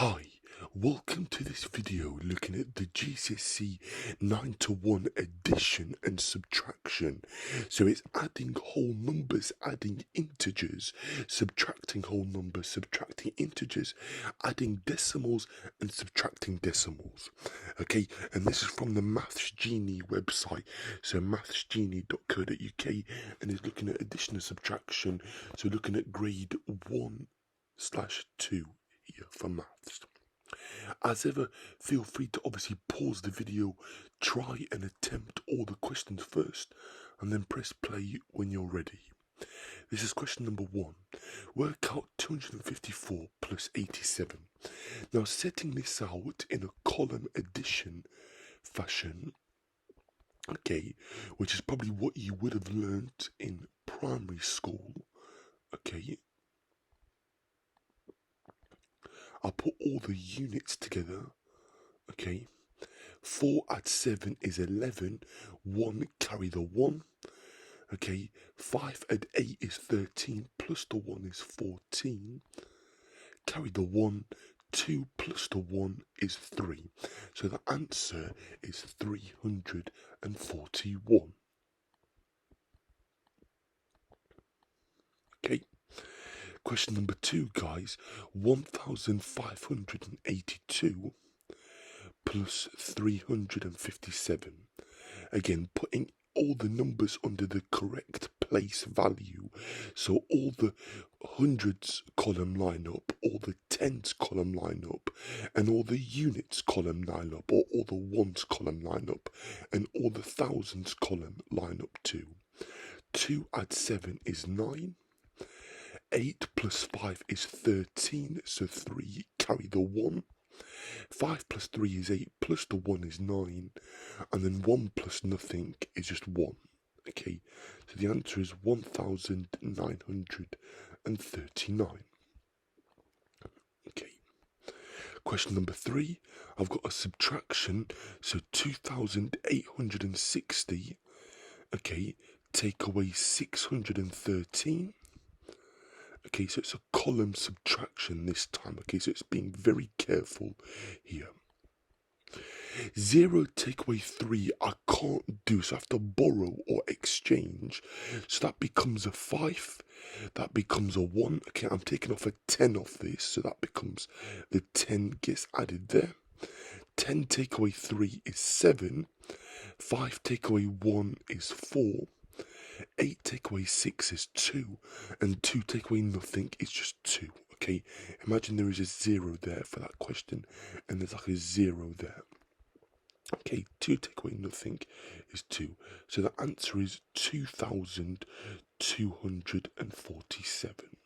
Hi, welcome to this video looking at the GCSE 9 to 1 addition and subtraction. So it's adding whole numbers, adding integers, subtracting whole numbers, subtracting integers, adding decimals and subtracting decimals. Okay, and this is from the Maths Genie website, so mathsgenie.co.uk, and is looking at addition and subtraction, so looking at grade 1/2 here for maths. As ever, feel free to obviously pause the video, try and attempt all the questions first, and then press play when you're ready. This is question number 1. Work out 254 plus 87. Now, setting this out in a column addition fashion, okay, which is probably what you would have learnt in primary school, okay, I'll put all the units together, okay. 4 add 7 is 11, 1 carry the 1, okay. 5 add 8 is 13, plus the 1 is 14, carry the 1, 2 plus the 1 is 3. So the answer is 341. Okay. Question number 2, guys. 1582 plus 357. Again, putting all the numbers under the correct place value. So all the hundreds column line up, all the tens column line up, and all the units column line up, or all the ones column line up, and all the thousands column line up too. 2 add 7 is 9. 8 plus 5 is 13, so 3 carry the 1. 5 plus 3 is 8, plus the 1 is 9, and then 1 plus nothing is just 1. Okay, so the answer is 1939. Okay, question number 3, I've got a subtraction, so 2860, okay, take away 613. Okay, so it's a column subtraction this time. Okay, so it's being very careful here. 0 take away 3 I can't do, so I have to borrow or exchange. So that becomes a 5, that becomes a 1. Okay, I'm taking off a 10 off this, so that becomes the 10 gets added there. 10 take away 3 is 7. 5 take away 1 is 4. 8 take away 6 is 2, and 2 take away nothing is just 2. Okay, imagine there is a 0 there for that question, and there's like a 0 there. Okay, 2 take away nothing is 2, so the answer is 2247.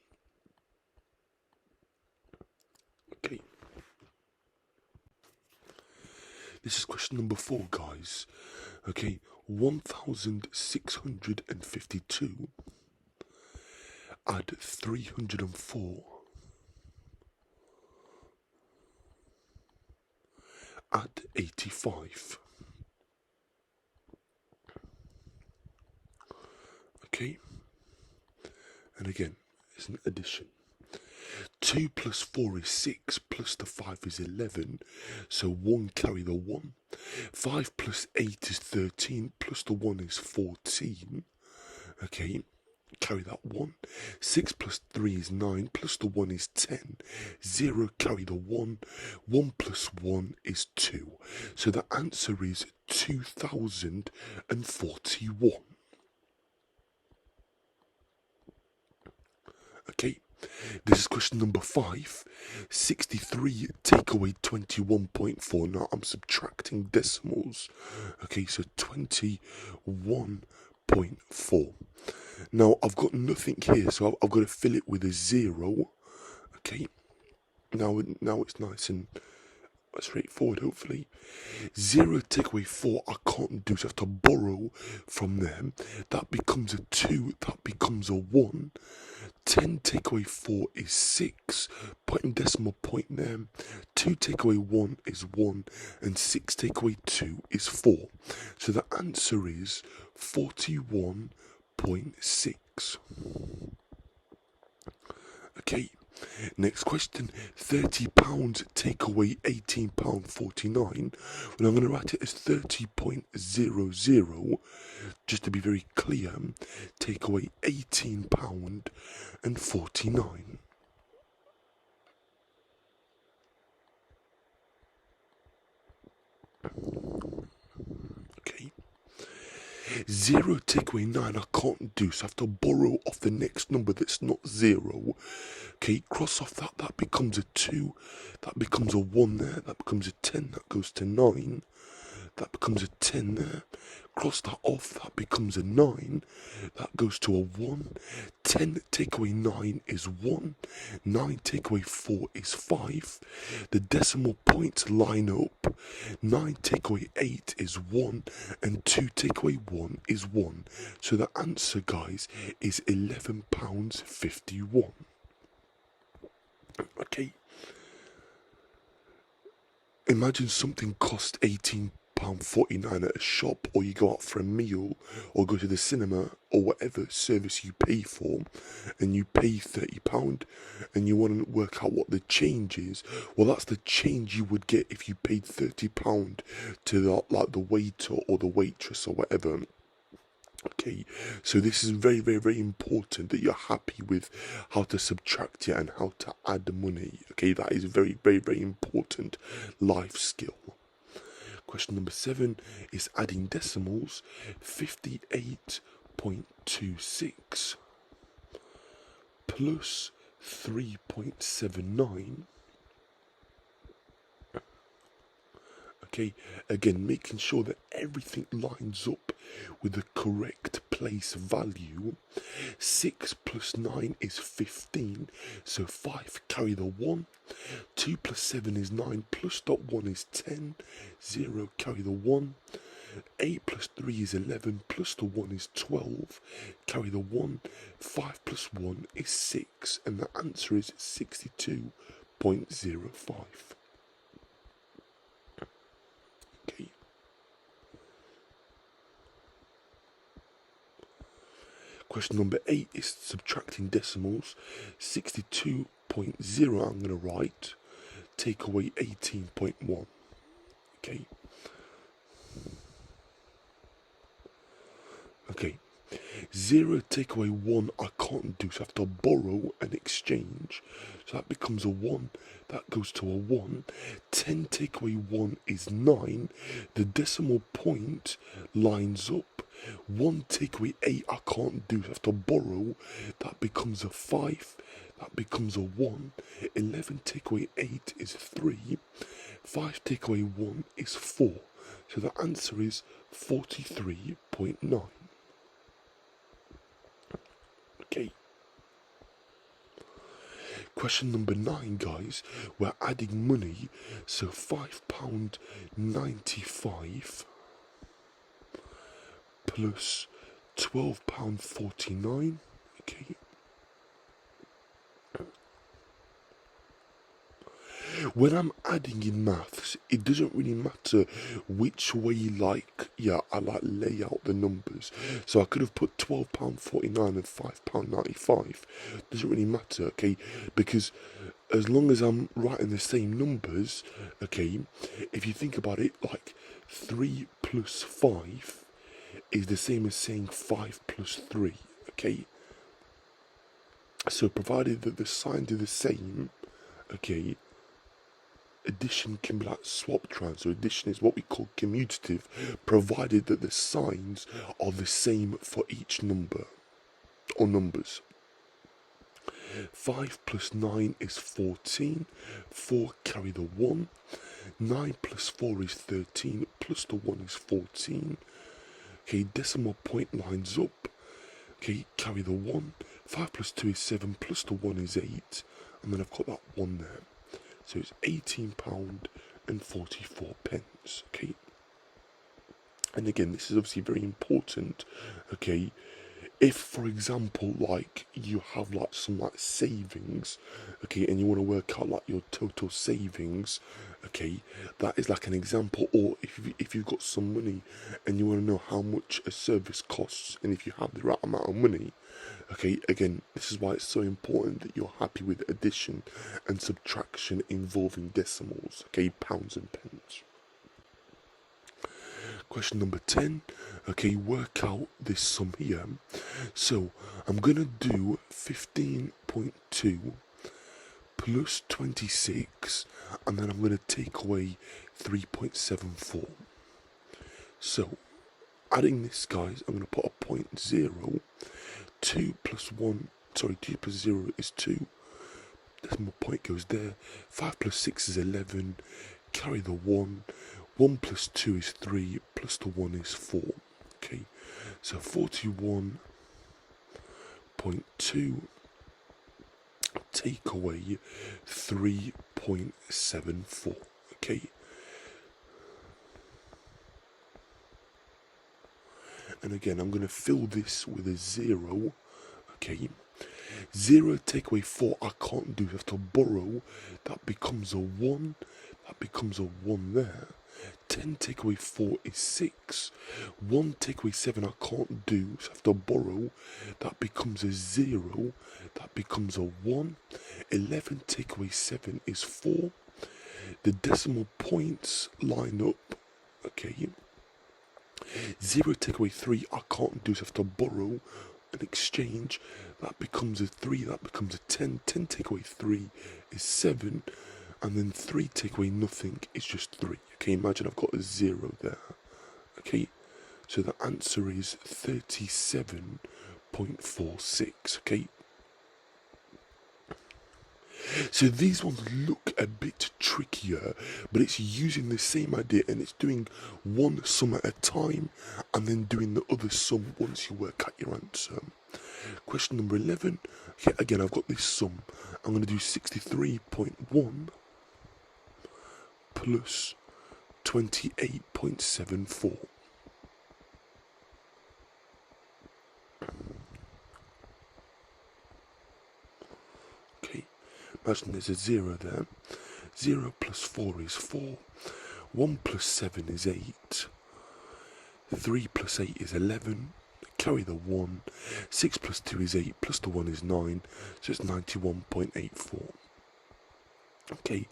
Okay, this is question number 4, guys. Okay, 1652 add 304 add 85. Okay, and again, it's an addition. 2 plus 4 is 6, plus the 5 is 11, so 1 carry the 1. 5 plus 8 is 13, plus the 1 is 14. Okay, carry that 1. 6 plus 3 is 9, plus the 1 is 10. 0 carry the 1. 1 plus 1 is 2. So the answer is 2041. Okay, this is question number 5. 63 take away 21.4. Now I'm subtracting decimals. Okay, so 21.4. Now I've got nothing here, so I've got to fill it with a 0. Okay, now it's nice and straightforward, hopefully. 0 take away 4 I can't do, so I have to borrow from them. That becomes a 2, that becomes a 1. 10 take away 4 is 6, putting decimal point there. 2 take away 1 is 1, and 6 take away 2 is 4. So the answer is 41.6. Okay, Next question, £30 take away £18.49. Well, I'm going to write it as 30.00, just to be very clear. Take away £18.49. Okay. 0 take away 9 I can't do, so I have to borrow off the next number that's not 0. Okay, cross off that, that becomes a 2, that becomes a 1 there, that becomes a 10, that goes to 9, that becomes a 10 there, cross that off, that becomes a 9, that goes to a 1, 10 take away 9 is 1, 9 take away 4 is 5, the decimal points line up, 9 take away 8 is 1, and 2 take away 1 is 1, so the answer, guys, is £11.51. Okay, imagine something cost £18.49 at a shop, or you go out for a meal, or go to the cinema, or whatever service you pay for, and you pay £30, and you want to work out what the change is. Well, that's the change you would get if you paid £30 to the waiter or the waitress or whatever. Okay, so this is very, very, very important that you're happy with how to subtract it and how to add the money. Okay, that is a very, very, very important life skill. Question number 7 is adding decimals. 58.26 plus 3.79. Okay, again, making sure that everything lines up with the correct place value. 6 plus 9 is 15, so 5 carry the 1. 2 plus 7 is 9, plus dot 1 is 10, 0 carry the 1. 8 plus 3 is 11, plus the 1 is 12, carry the 1. 5 plus 1 is 6, and the answer is 62.05. Okay. Question number 8 is subtracting decimals. 62.0 I'm going to write. Take away 18.1. Okay. Okay. 0 take away 1 I can't do, so I have to borrow and exchange. So that becomes a 1, that goes to a 1. 10 take away 1 is 9. The decimal point lines up. 1 take away 8 I can't do, so I have to borrow. That becomes a 5, that becomes a 1. 11 take away 8 is 3. 5 take away 1 is 4. So the answer is 43.9. Okay. Question number 9, guys. We're adding money, so £5.95 plus £12.49. Okay. When I'm adding in maths, it doesn't really matter which way, I lay out the numbers. So I could have put £12.49 and £5.95. Doesn't really matter, okay? Because as long as I'm writing the same numbers, okay, if you think about it, like 3 plus 5 is the same as saying 5 plus 3, okay? So provided that the signs are the same, okay, addition can be like swap trans, so addition is what we call commutative, provided that the signs are the same for each number, or numbers. 5 plus 9 is 14, 4 carry the 1, 9 plus 4 is 13, plus the 1 is 14, okay, decimal point lines up, okay, carry the 1, 5 plus 2 is 7, plus the 1 is 8, and then I've got that 1 there. So it's £18.44, okay? And again, this is obviously very important, okay? if, for example, like you have like some like savings, okay, and you want to work out like your total savings, okay, that is like an example. Or if you've got some money and you want to know how much a service costs, and if you have the right amount of money, okay, again, this is why it's so important that you're happy with addition and subtraction involving decimals, okay, pounds and pence. Question number 10, okay, work out this sum here. So I'm going to do 15.2 plus 26, and then I'm going to take away 3.74. So adding this, guys, I'm going to put a 0.0. 2 plus 0 is 2. Decimal point goes there. 5 plus 6 is 11. Carry the 1. 1 plus 2 is 3. Plus the 1 is 4. Okay, so 41.2. Take away 3.74. Okay. And again, I'm going to fill this with a 0. Okay. 0 take away 4, I can't do. I have to borrow. That becomes a 1. That becomes a 1 there. 10 take away 4 is 6. 1 take away 7 I can't do, so I have to borrow. That becomes a 0. That becomes a 1. 11 take away 7 is 4. The decimal points line up. Okay. 0 take away 3 I can't do, so I have to borrow and exchange. That becomes a 3. That becomes a 10. 10 take away 3 is 7. And then 3 take away nothing is just 3. Okay, imagine I've got a 0 there. Okay, so the answer is 37.46. Okay, so these ones look a bit trickier, but it's using the same idea, and it's doing one sum at a time and then doing the other sum once you work out your answer. Question number 11. Okay, again, I've got this sum. I'm going to do 63.1 plus 28.74. Okay, imagine there's a 0 there. 0 plus 4 is 4. 1 plus 7 is 8. 3 plus 8 is 11. Carry the 1. 6 plus 2 is 8. Plus the 1 is 9. So it's 91.84. Okay,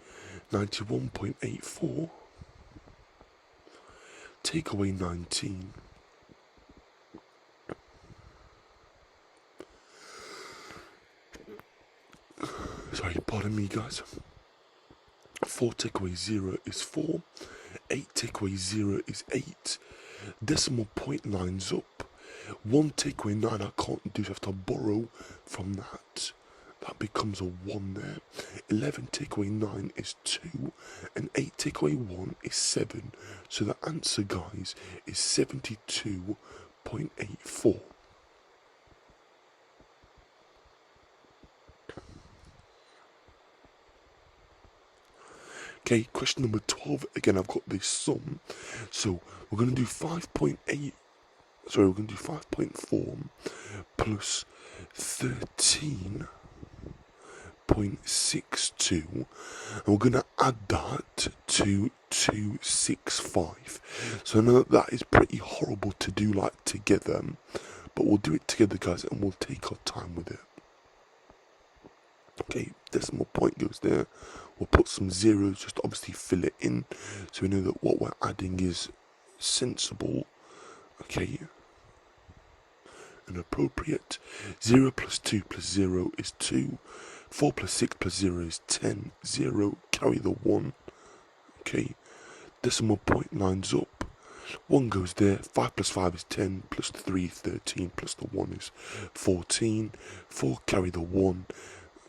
91.84. Take away 19. Sorry, pardon me, guys. 4 take away 0 is 4. 8 take away 0 is 8. Decimal point lines up. 1 take away 9 I can't do, so I have to borrow from that. That becomes a 1 there. 11 take away 9 is 2. And 8 take away 1 is 7. So the answer, guys, is 72.84. Okay, question number 12. Again, I've got this sum. So we're going to do 5.8. Sorry, we're going to do 5.4 plus 13.62, and we're going to add that to 265. So I know that is pretty horrible to do like together, but we'll do it together, guys, and we'll take our time with it. Okay, decimal point goes there. We'll put some zeros just to obviously fill it in, so we know that what we're adding is sensible. Okay, and appropriate. 0 plus 2 plus 0 is 2. 4 plus 6 plus 0 is 10. 0, carry the 1. Okay, decimal point lines up. 1 goes there. 5 plus 5 is 10. Plus 3 is 13. Plus the 1 is 14. 4, carry the 1.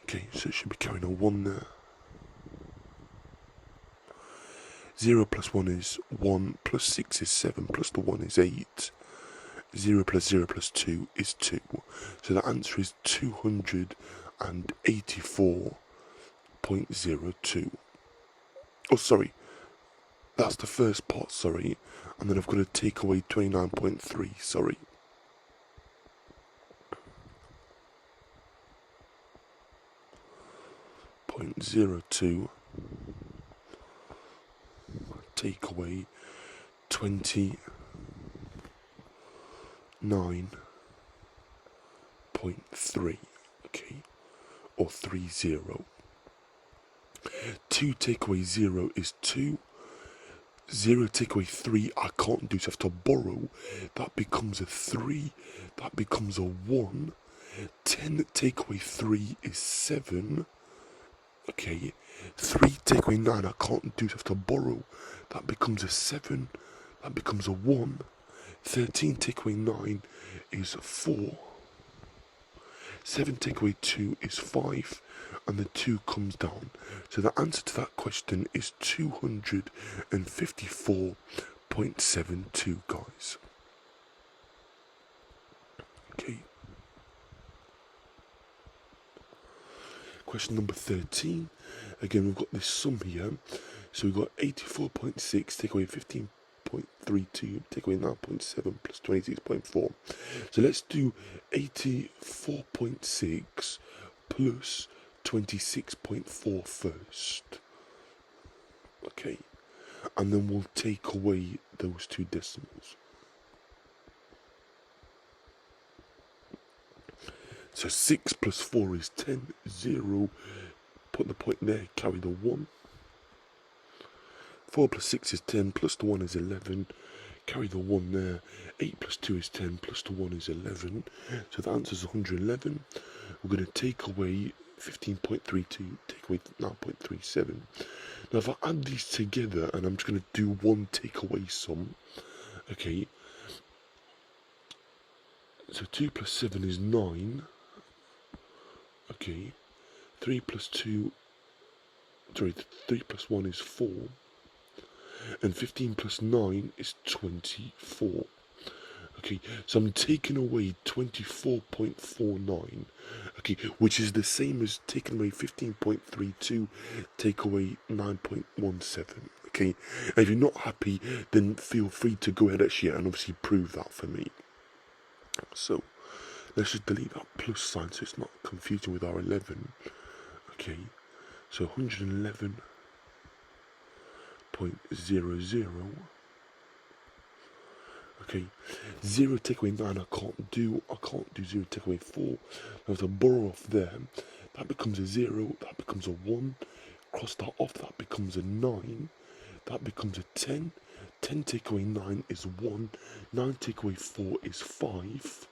Okay, so it should be carrying a 1 there. 0 plus 1 is 1. Plus 6 is 7. Plus the 1 is 8. 0 plus 0 plus 2 is 2. So the answer is 284.02. Oh, sorry. That's the first part, sorry. And then I've got to take away 29.3, sorry. 0.02 take away 29.3, okay, or 30. 2 take away 0 is 2. 0 take away 3 I can't do, so I have to borrow. That becomes a 3. That becomes a 1. 10 take away 3 is 7. Okay. 3 take away 9 I can't do, so I have to borrow. That becomes a 7. That becomes a 1. 13 take away 9 is 4. 7 take away 2 is 5. And the 2 comes down. So the answer to that question is 254.72, guys. Okay. Question number 13. Again, we've got this sum here. So we've got 84.6 take away 15.32 take away 9.7 plus 26.4. So let's do 84.6 plus 26.4 first. Okay. And then we'll take away those two decimals. So 6 plus 4 is 10. 0. Put the point there. Carry the 1. 4 plus 6 is 10. Plus the 1 is 11. Carry the 1 there. 8 plus 2 is 10. Plus the 1 is 11. So the answer is 111. We're going to take away 15.32. Take away 9.37. Now if I add these together, and I'm just going to do one takeaway sum. Okay. So 2 plus 7 is 9. Okay. 3 plus 1 is 4. And 15 plus 9 is 24. Okay, so I'm taking away 24.49. Okay, which is the same as taking away 15.32, take away 9.17. Okay, and if you're not happy, then feel free to go ahead actually and obviously prove that for me. So let's just delete that plus sign so it's not confusing with our 11. Okay, so 111.00. Okay, 0 take away 9 I can't do 0 take away 4. I have to borrow off there. That becomes a 0, that becomes a 1. Cross that off, that becomes a 9. That becomes a 10. 10 take away 9 is 1. 9 take away 4 is 5.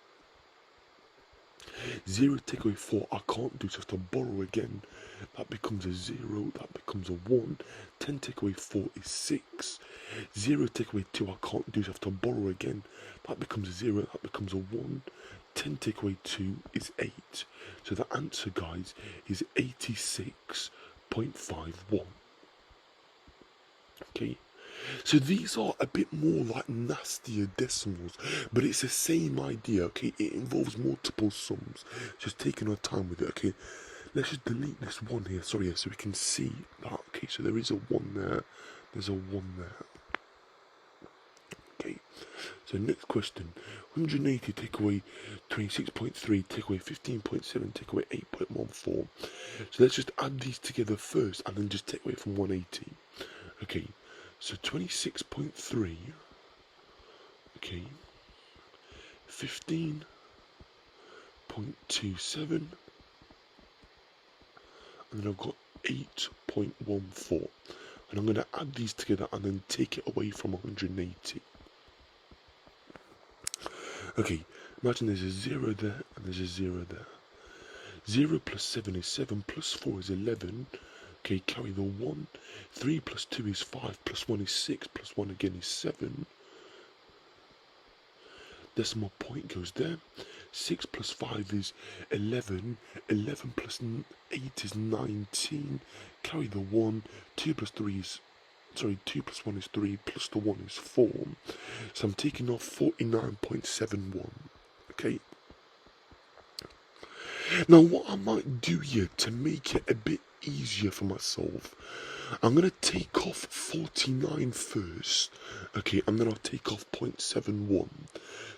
0 take away 4 I can't do, so I have to borrow again. That becomes a 0, that becomes a 1. 10 take away 4 is 6. 0 take away 2 I can't do, so I have to borrow again. That becomes a 0, that becomes a 1. 10 take away 2 is 8. So the answer, guys, is 86.51. Okay. So these are a bit more like nastier decimals, but it's the same idea, okay? It involves multiple sums. Just taking our time with it, okay? Let's just delete this 1 here, sorry, so we can see that, okay? So there is a 1 there, there's a 1 there. Okay, so next question. 180 take away 26.3, take away 15.7, take away 8.14. So let's just add these together first and then just take away from 180. Okay. So 26.3, okay, 15.27, and then I've got 8.14, and I'm going to add these together and then take it away from 180. Okay, imagine there's a 0 there and there's a 0 there. 0 plus 7 is 7, plus 4 is 11. Okay, carry the 1. 3 plus 2 is 5, plus 1 is 6, plus 1 again is 7. Decimal point goes there. 6 plus 5 is 11. 11 plus 8 is 19. Carry the 1. 2 plus 1 is 3, plus the 1 is 4. So I'm taking off 49.71. Okay. Now what I might do here to make it a bit easier for myself, I'm going to take off 49 first, okay, and then I'll take off 0.71.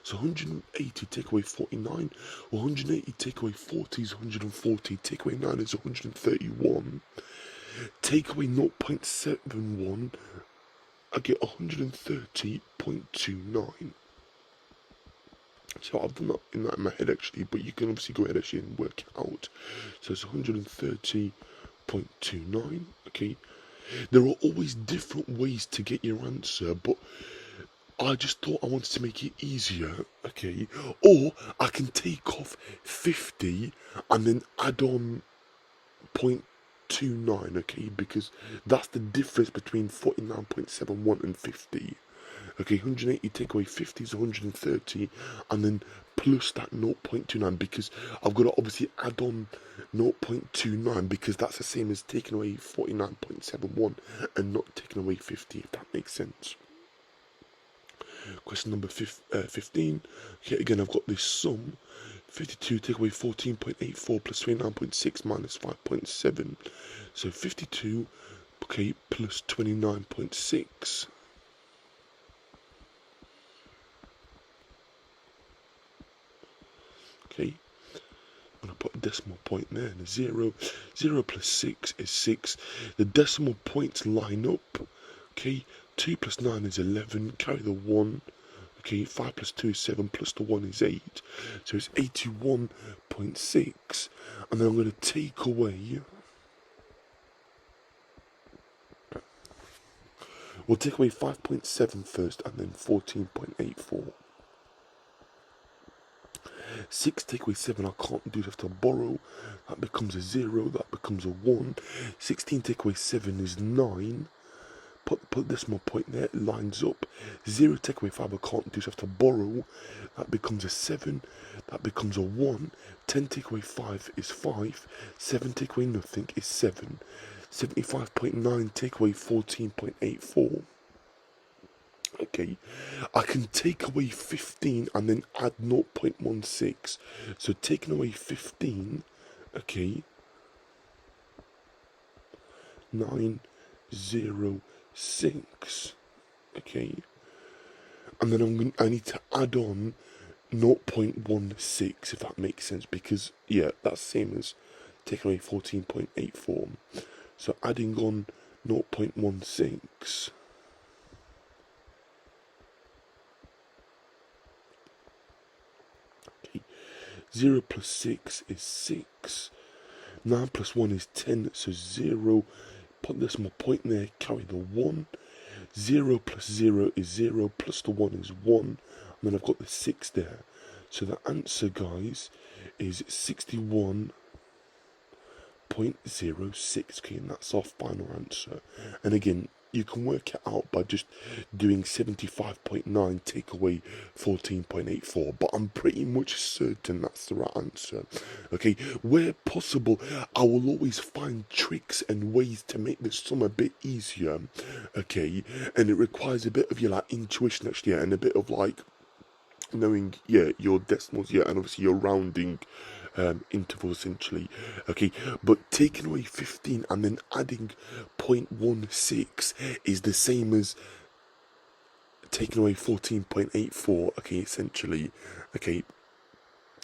So 180 take away 49, 180 take away 40 is 140, take away 9 is 131, take away 0.71, I get 130.29. So I've done that in my head actually, but you can obviously go ahead actually and work it out. So it's 130.29, okay. There are always different ways to get your answer, but I just thought I wanted to make it easier, okay. Or I can take off 50 and then add on 0.29, okay, because that's the difference between 49.71 and 50. Okay, 180 take away 50 is 130, and then plus that 0.29, because I've got to obviously add on 0.29, because that's the same as taking away 49.71 and not taking away 50, if that makes sense. Question number 15. Okay, again, I've got this sum. 52 take away 14.84 plus 29.6 minus 5.7. So 52, okay, plus 29.6. Okay, I'm going to put a decimal point there and a 0. 0 plus 6 is 6. The decimal points line up. Okay, 2 plus 9 is 11. Carry the 1. Okay, 5 plus 2 is 7. Plus the 1 is 8. So it's 81.6. And then I'm going to take away... We'll take away 5.7 first and then 14.84. 6 take away 7, I can't do, I have to borrow. That becomes a 0, that becomes a 1. 16 take away 7 is 9. Put decimal point there, it lines up. 0 take away 5, I can't do, so I have to borrow. That becomes a 7, that becomes a 1. 10 take away 5 is 5. 7 take away nothing is 7. 75.9 take away 14.84. Okay, I can take away 15 and then add 0.16. So taking away 15, okay, 906, okay, and then I need to add on 0.16, if that makes sense, because yeah, that's the same as taking away 14.84. So adding on 0.16. 0 plus 6 is 6. 9 plus 1 is 10, so 0. Put decimal point there, carry the 1. 0 plus 0 is 0, plus the 1 is 1. And then I've got the 6 there. So the answer, guys, is 61.06. Okay, and that's our final answer. And again, you can work it out by just doing 75.9 take away 14.84, but I'm pretty much certain that's the right answer. Okay, where possible, I will always find tricks and ways to make the sum a bit easier. Okay, and it requires a bit of your like intuition actually, and a bit of like knowing your decimals, and obviously your rounding interval essentially. Okay, but taking away 15 and then adding 0.16 is the same as taking away 14.84. okay, essentially, okay,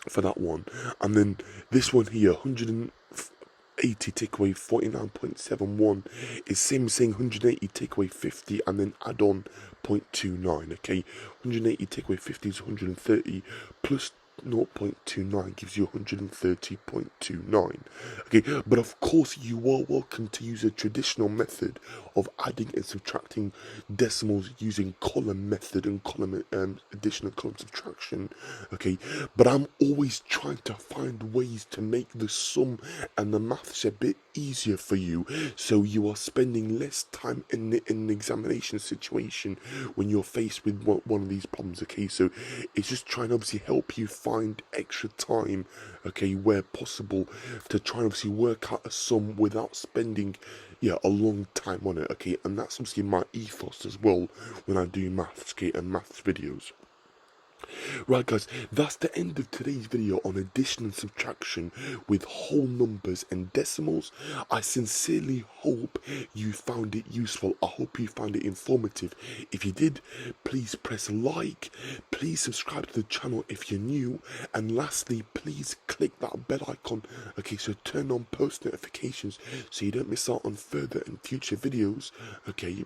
for that one. And then this one here, 180 take away 49.71 is same as saying 180 take away 50 and then add on 0.29. okay, 180 take away 50 is 130 plus 0.29 gives you 130.29. okay, but of course you are welcome to use a traditional method of adding and subtracting decimals using column method and column addition and column subtraction. Okay, but I'm always trying to find ways to make the sum and the maths a bit easier for you, so you are spending less time in an examination situation when you're faced with one of these problems. Okay, so it's just trying to obviously help you find extra time, okay, where possible, to try and obviously work out a sum without spending a long time on it. Okay, and that's obviously my ethos as well when I do maths, okay, and maths videos. Right guys, that's the end of today's video on addition and subtraction with whole numbers and decimals. I sincerely hope you found it useful. I hope you found it informative. If you did, please press like, please subscribe to the channel if you're new, and lastly, please click that bell icon, okay, so turn on post notifications so you don't miss out on further and future videos, okay.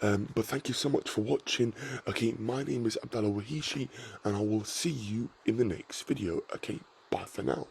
But thank you so much for watching. Okay, my name is Abdallah Wahishi, and I will see you in the next video. Okay, bye for now.